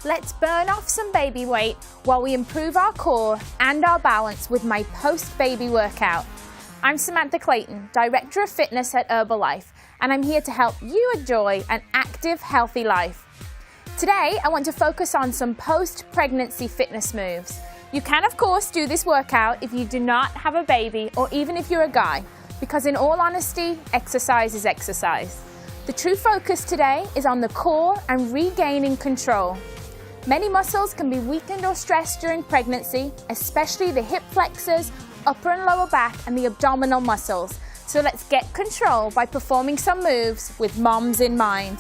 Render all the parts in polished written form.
Let's burn off some baby weight while we improve our core and our balance with my post-baby workout. I'm Samantha Clayton, Director of Fitness at Herbalife, and I'm here to help you enjoy an active, healthy life. Today, I want to focus on some post-pregnancy fitness moves. You can, of course, do this workout if you do not have a baby or even if you're a guy, because in all honesty, exercise is exercise. The true focus today is on the core and regaining control. Many muscles can be weakened or stressed during pregnancy, especially the hip flexors, upper and lower back, and the abdominal muscles. So let's get control by performing some moves with moms in mind.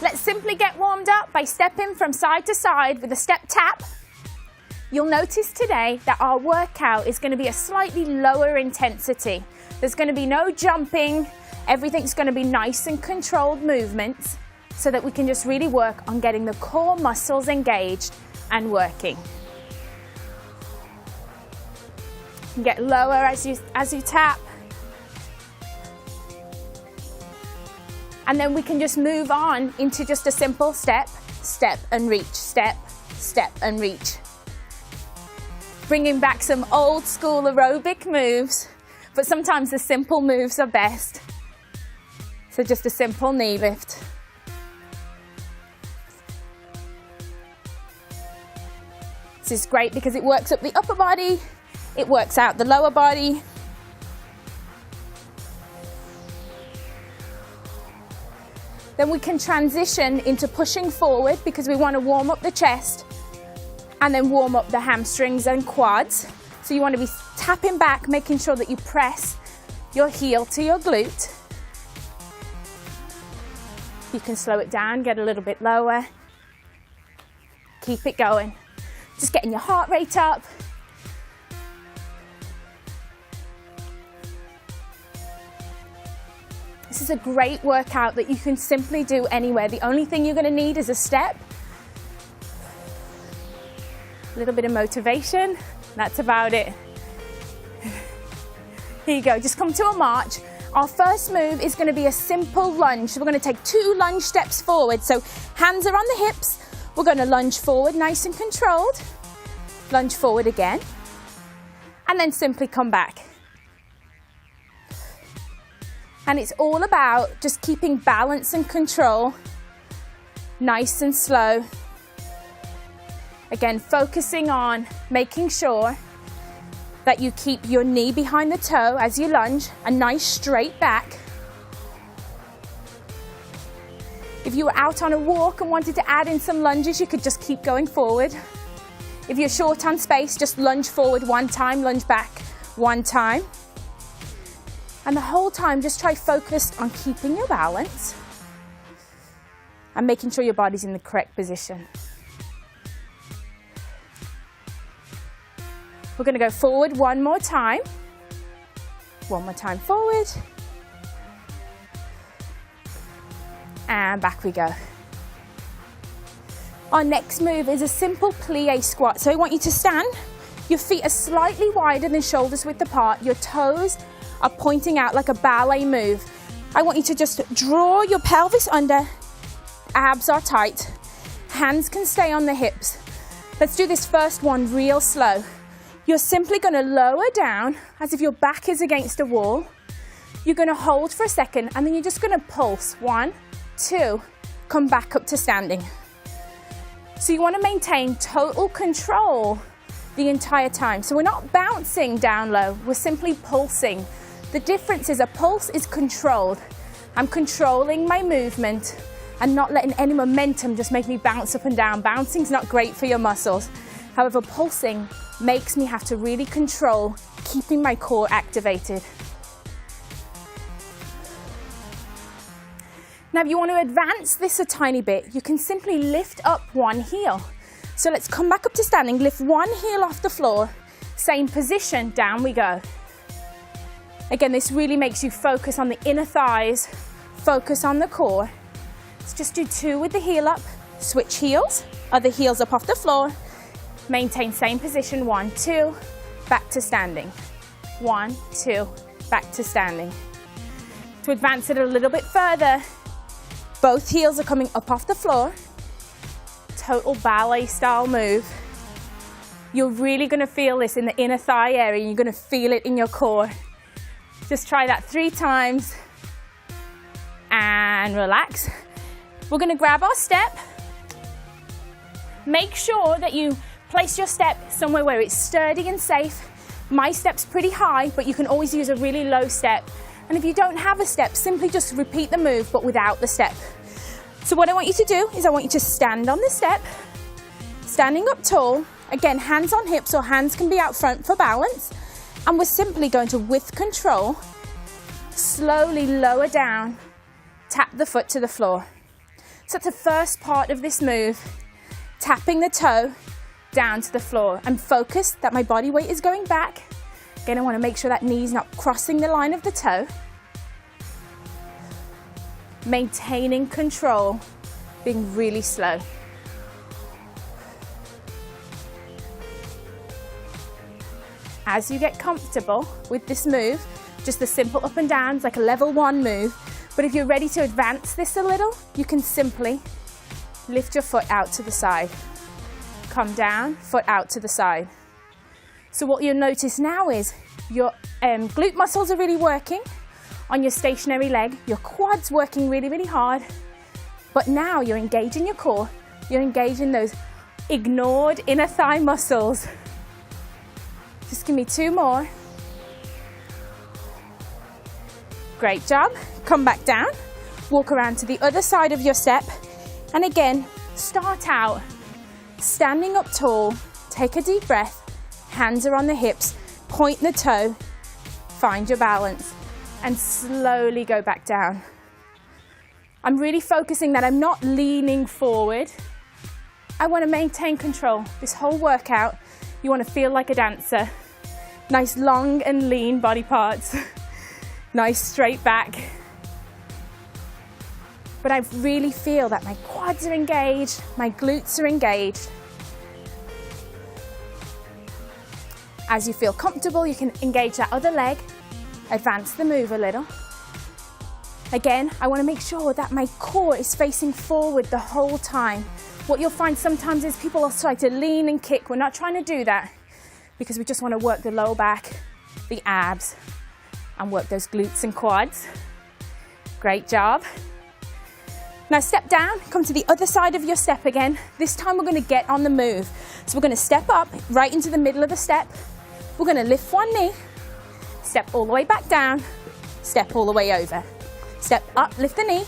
Let's simply get warmed up by stepping from side to side with a step tap. You'll notice today that our workout is going to be a slightly lower intensity. There's going to be no jumping. Everything's going to be nice and controlled movements so that we can just really work on getting the core muscles engaged and working. You can get lower as you tap. And then we can just move on into just a simple step, step and reach, step, step and reach. Bringing back some old school aerobic moves, but sometimes the simple moves are best. So just a simple knee lift. This is great because it works up the upper body, it works out the lower body. Then we can transition into pushing forward because we want to warm up the chest and then warm up the hamstrings and quads. So you want to be tapping back, making sure that you press your heel to your glute. You can slow it down, get a little bit lower. Keep it going. Just getting your heart rate up. This is a great workout that you can simply do anywhere. The only thing you're going to need is a step, a little bit of motivation. That's about it. Here you go, just come to a march. Our first move is going to be a simple lunge. So we're going to take 2 lunge steps forward. So hands are on the hips. We're going to lunge forward, nice and controlled. Lunge forward again. And then simply come back. And it's all about just keeping balance and control. Nice and slow. Again, focusing on making sure that you keep your knee behind the toe as you lunge, a nice straight back. If you were out on a walk and wanted to add in some lunges, you could just keep going forward. If you're short on space, just lunge forward 1 time, lunge back 1 time. And the whole time, just try focused on keeping your balance and making sure your body's in the correct position. We're going to go forward 1 more time. 1 more time forward. And back we go. Our next move is a simple plie squat. So I want you to stand. Your feet are slightly wider than shoulders width apart. Your toes are pointing out like a ballet move. I want you to just draw your pelvis under. Abs are tight. Hands can stay on the hips. Let's do this first one real slow. You're simply going to lower down as if your back is against a wall. You're going to hold for a second and then you're just going to pulse. 1, 2, come back up to standing. So you want to maintain total control the entire time. So we're not bouncing down low, we're simply pulsing. The difference is a pulse is controlled. I'm controlling my movement and not letting any momentum just make me bounce up and down. Bouncing's not great for your muscles. However, pulsing makes me have to really control keeping my core activated. Now, if you want to advance this a tiny bit, you can simply lift up 1 heel. So let's come back up to standing, lift 1 heel off the floor, same position, down we go. Again, this really makes you focus on the inner thighs, focus on the core. Let's just do 2 with the heel up, switch heels, other heels up off the floor, maintain same position, 1, 2, back to standing. 1, 2, back to standing. To advance it a little bit further, both heels are coming up off the floor. total ballet style move. You're really going to feel this in the inner thigh area. You're going to feel it in your core. Just try that 3 times and relax. We're going to grab our step. Make sure that you place your step somewhere where it's sturdy and safe. My step's pretty high, but you can always use a really low step. And if you don't have a step, simply just repeat the move, but without the step. So what I want you to do is I want you to stand on the step, standing up tall. Again, hands on hips or hands can be out front for balance. And we're simply going to, with control, slowly lower down, tap the foot to the floor. So that's the first part of this move, tapping the toe down to the floor. I'm focused that my body weight is going back. Again, I want to make sure that knee's not crossing the line of the toe. Maintaining control, being really slow. As you get comfortable with this move, just the simple up and downs, like a level 1 move. But if you're ready to advance this a little, you can simply lift your foot out to the side. Come down, foot out to the side. So what you'll notice now is your glute muscles are really working on your stationary leg. Your quads working really, really hard. But now you're engaging your core. You're engaging those ignored inner thigh muscles. Just give me 2 more. Great job. Come back down. Walk around to the other side of your step. And again, start out standing up tall. Take a deep breath. Hands are on the hips. Point the toe. Find your balance. And slowly go back down. I'm really focusing that I'm not leaning forward. I want to maintain control. This whole workout, you want to feel like a dancer. Nice long and lean body parts. Nice straight back. But I really feel that my quads are engaged, my glutes are engaged. As you feel comfortable, you can engage that other leg, advance the move a little. Again, I want to make sure that my core is facing forward the whole time. What you'll find sometimes is people will try to lean and kick. We're not trying to do that because we just want to work the lower back, the abs, and work those glutes and quads. Great job. Now step down, come to the other side of your step again. This time we're going to get on the move. So we're going to step up right into the middle of the step. We're going to lift one knee, step all the way back down, step all the way over. Step up, lift the knee,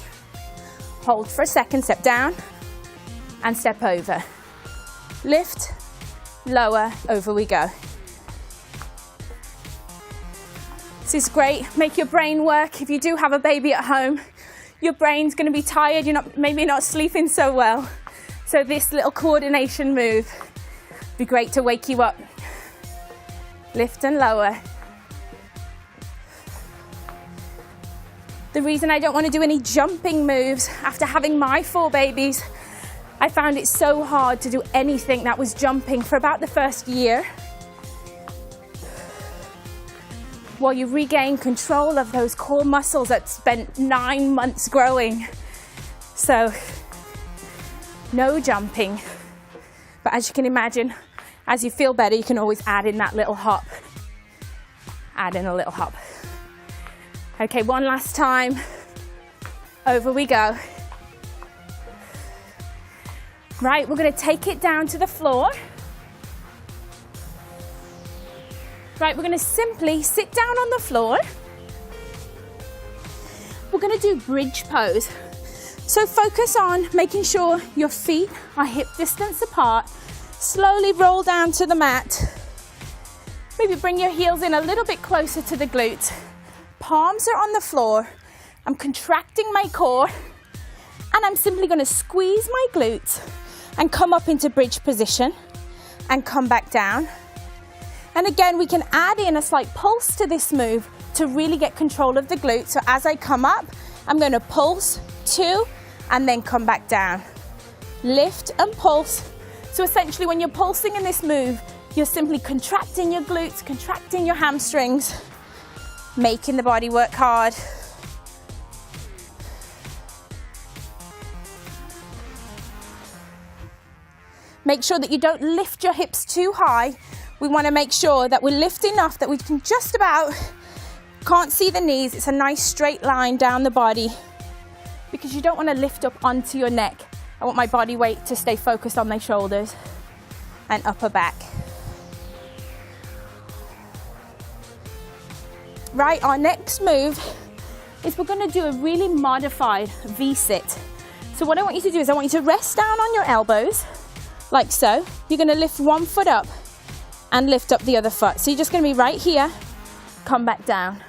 hold for a second, step down, and step over. Lift, lower, over we go. This is great. Make your brain work. If you do have a baby at home, your brain's going to be tired. You're maybe not sleeping so well. So this little coordination move would be great to wake you up. Lift and lower. The reason I don't want to do any jumping moves after having my 4 babies, I found it so hard to do anything that was jumping for about the first year. While you regain control of those core muscles that spent 9 months growing. So, no jumping. But as you can imagine, as you feel better, you can always add in that little hop. Add in a little hop. Okay, one last time. Over we go. Right, we're going to take it down to the floor. Right, we're going to simply sit down on the floor. We're going to do bridge pose. So focus on making sure your feet are hip distance apart. Slowly roll down to the mat. Maybe bring your heels in a little bit closer to the glutes. Palms are on the floor. I'm contracting my core. And I'm simply going to squeeze my glutes and come up into bridge position and come back down. And again, we can add in a slight pulse to this move to really get control of the glutes. So as I come up, I'm going to pulse 2 and then come back down. Lift and pulse. So essentially when you're pulsing in this move, you're simply contracting your glutes, contracting your hamstrings, making the body work hard. Make sure that you don't lift your hips too high. We want to make sure that we lift enough that we can just about, can't see the knees. It's a nice straight line down the body because you don't want to lift up onto your neck. I want my body weight to stay focused on my shoulders and upper back. Right, our next move is we're going to do a really modified V-sit. So what I want you to do is I want you to rest down on your elbows, like so. You're going to lift one foot up and lift up the other foot. So you're just going to be right here, come back down.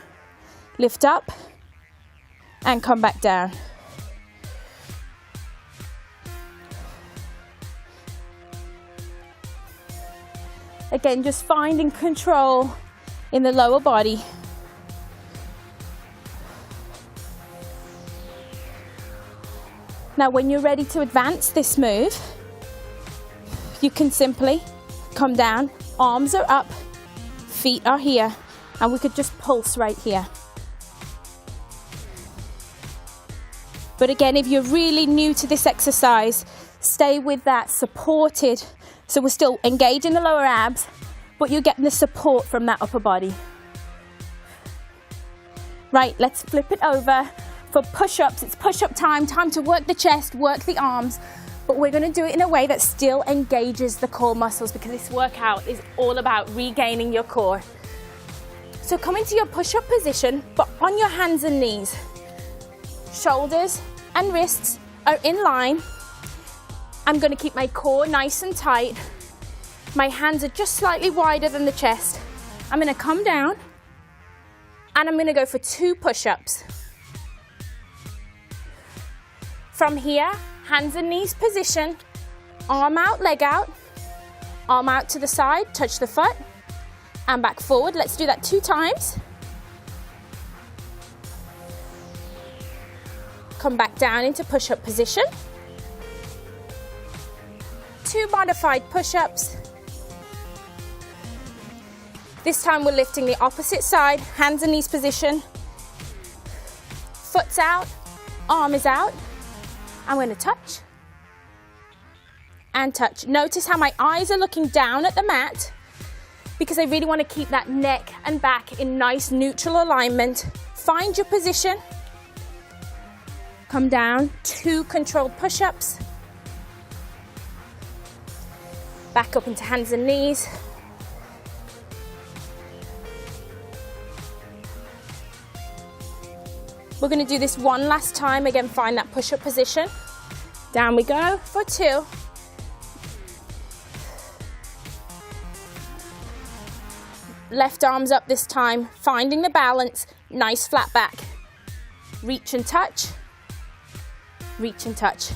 Lift up and come back down. Again, just finding control in the lower body. Now, when you're ready to advance this move, you can simply come down, arms are up, feet are here, and we could just pulse right here. But again, if you're really new to this exercise, stay with that supported. So we're still engaging the lower abs, but you're getting the support from that upper body. Right, let's flip it over. For push-ups, it's push-up time to work the chest, work the arms, but we're going to do it in a way that still engages the core muscles because this workout is all about regaining your core. So come into your push-up position, but on your hands and knees. Shoulders and wrists are in line. I'm going to keep my core nice and tight. My hands are just slightly wider than the chest. I'm going to come down and I'm going to go for 2 push-ups. From here, hands and knees position, arm out, leg out, arm out to the side, touch the foot, and back forward. Let's do that 2 times. Come back down into push-up position. 2 modified push-ups. This time we're lifting the opposite side, hands and knees position. Foot's out, arm is out. I'm going to touch and touch. Notice how my eyes are looking down at the mat because I really want to keep that neck and back in nice neutral alignment. Find your position. Come down, 2 controlled push-ups. Back up into hands and knees. We're going to do this one last time. Again, find that push-up position. Down we go for 2. Left arms up this time, finding the balance, nice flat back. Reach and touch, reach and touch.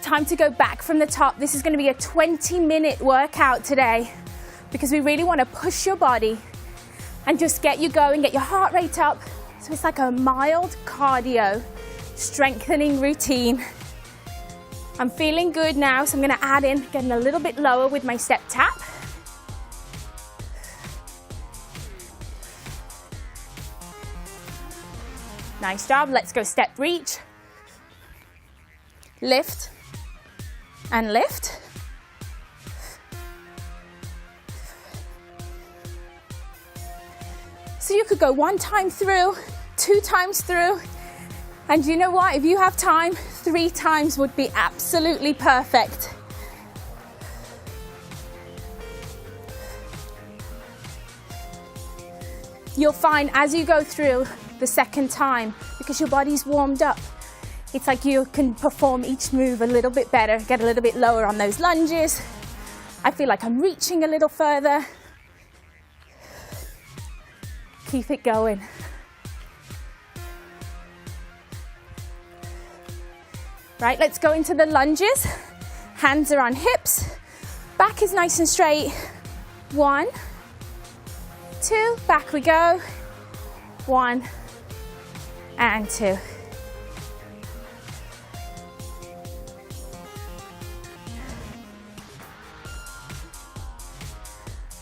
Time to go back from the top. This is going to be a 20-minute workout today because we really want to push your body and just get you going, get your heart rate up. So it's like a mild cardio strengthening routine. I'm feeling good now, so I'm going to add in, getting a little bit lower with my step tap. Nice job. Let's go step reach. Lift and lift. So you could go 1 time through, 2 times through, and you know what? If you have time, 3 times would be absolutely perfect. You'll find as you go through the second time, because your body's warmed up, it's like you can perform each move a little bit better, get a little bit lower on those lunges. I feel like I'm reaching a little further. Keep it going. Right, let's go into the lunges. Hands are on hips. Back is nice and straight. 1, 2, back we go. 1 and 2.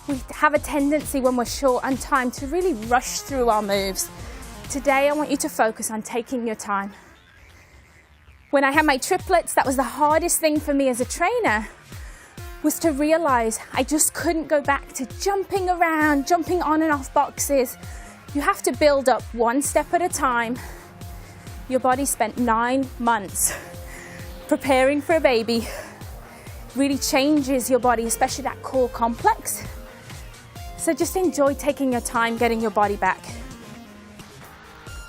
We have a tendency when we're short on time to really rush through our moves. Today I want you to focus on taking your time. When I had my triplets, that was the hardest thing for me as a trainer, was to realize I just couldn't go back to jumping around, jumping on and off boxes. You have to build up one step at a time. Your body spent 9 months preparing for a baby. Really changes your body, especially that core complex. So just enjoy taking your time getting your body back.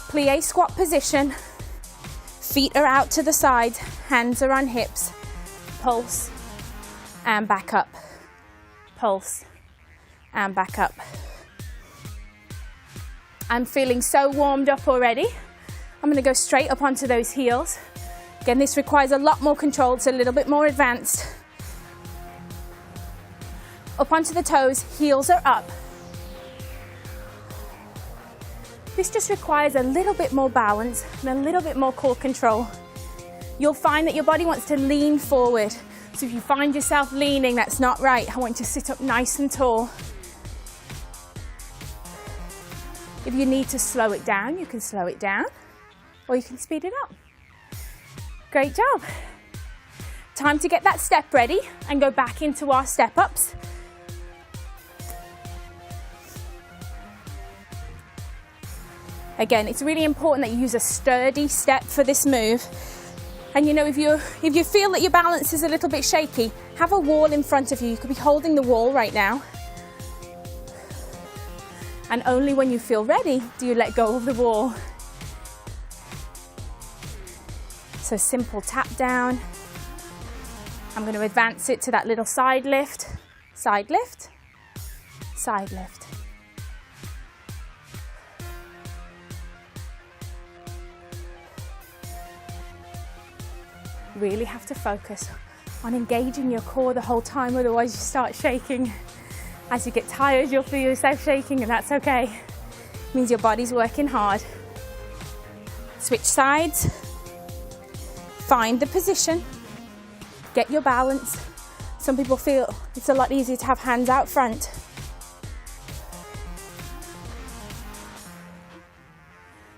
Plie squat position. Feet are out to the sides, hands are on hips. Pulse and back up. Pulse and back up. I'm feeling so warmed up already. I'm going to go straight up onto those heels. Again, this requires a lot more control. It's a little bit more advanced. Up onto the toes, heels are up. This just requires a little bit more balance and a little bit more core control. You'll find that your body wants to lean forward. So if you find yourself leaning, that's not right. I want you to sit up nice and tall. If you need to slow it down, you can slow it down, or you can speed it up. Great job. Time to get that step ready and go back into our step ups. Again, it's really important that you use a sturdy step for this move. And you know, if you feel that your balance is a little bit shaky, have a wall in front of you. You could be holding the wall right now. And only when you feel ready do you let go of the wall. So simple tap down. I'm going to advance it to that little side lift, side lift, side lift. Really have to focus on engaging your core the whole time, otherwise you start shaking. As you get tired, you'll feel yourself shaking, and that's okay. It means your body's working hard. Switch sides. Find the position. Get your balance. Some people feel it's a lot easier to have hands out front.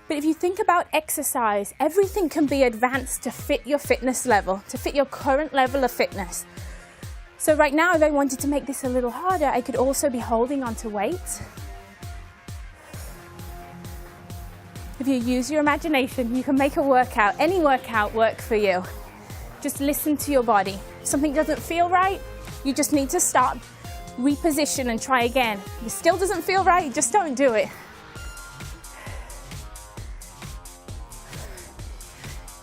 But if you think about exercise, everything can be advanced to fit your fitness level, to fit your current level of fitness. So right now, if I wanted to make this a little harder, I could also be holding onto weights. If you use your imagination, you can make a workout, any workout work for you. Just listen to your body. If something doesn't feel right, you just need to stop, reposition and try again. If it still doesn't feel right, just don't do it.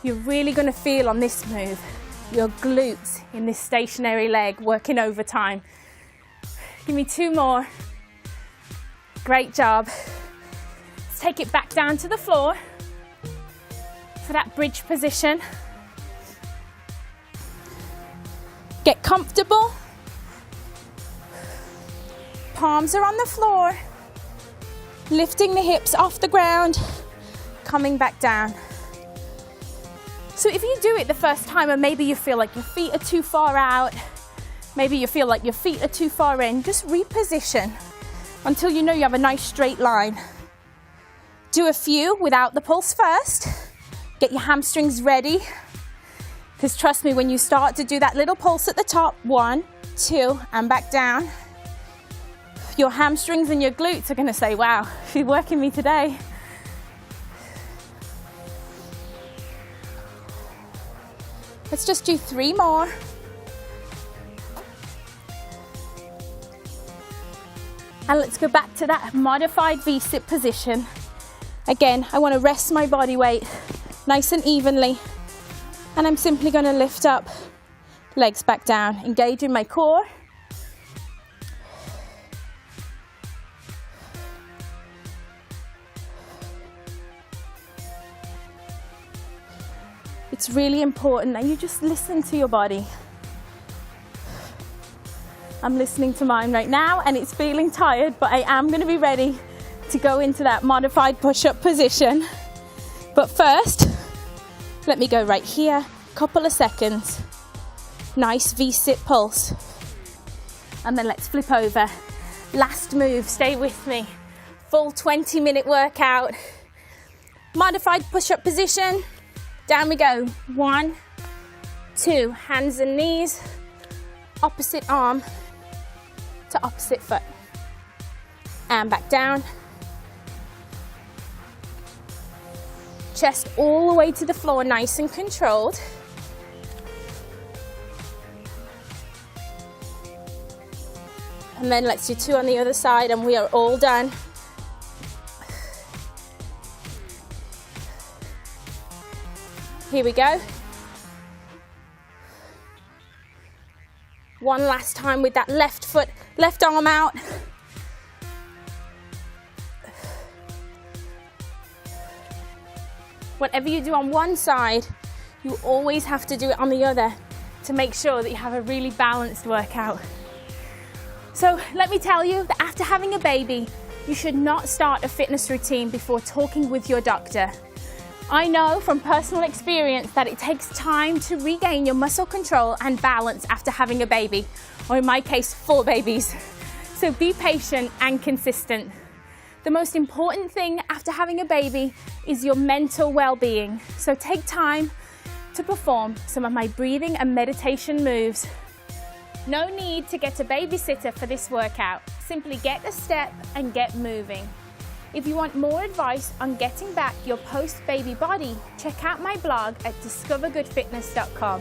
You're really going to feel on this move your glutes in this stationary leg working overtime. Give me 2 more. Great job. Let's take it back down to the floor for that bridge position. Get comfortable. Palms are on the floor. Lifting the hips off the ground, coming back down. So if you do it the first time and maybe you feel like your feet are too far out, maybe you feel like your feet are too far in, just reposition until you know you have a nice straight line. Do a few without the pulse first. Get your hamstrings ready. Because trust me, when you start to do that little pulse at the top, 1, 2, and back down, your hamstrings and your glutes are going to say, wow, she's working me today. Let's just do 3 more. And let's go back to that modified V-sit position. Again, I want to rest my body weight nice and evenly. And I'm simply going to lift up, legs back down, engage in my core. It's really important that you just listen to your body. I'm listening to mine right now and it's feeling tired, but I am going to be ready to go into that modified push-up position. But first, let me go right here, couple of seconds. Nice V-sit pulse. And then let's flip over. Last move, stay with me. Full 20-minute workout. Modified push-up position. Down we go. 1, 2, hands and knees, opposite arm to opposite foot. And back down. Chest all the way to the floor, nice and controlled. And then let's do 2 on the other side and we are all done. Here we go. One last time with that left foot, left arm out. Whatever you do on one side, you always have to do it on the other to make sure that you have a really balanced workout. So let me tell you that after having a baby, you should not start a fitness routine before talking with your doctor. I know from personal experience that it takes time to regain your muscle control and balance after having a baby, or in my case, 4 babies. So be patient and consistent. The most important thing after having a baby is your mental well-being. So take time to perform some of my breathing and meditation moves. No need to get a babysitter for this workout. Simply get a step and get moving. If you want more advice on getting back your post-baby body, check out my blog at discovergoodfitness.com.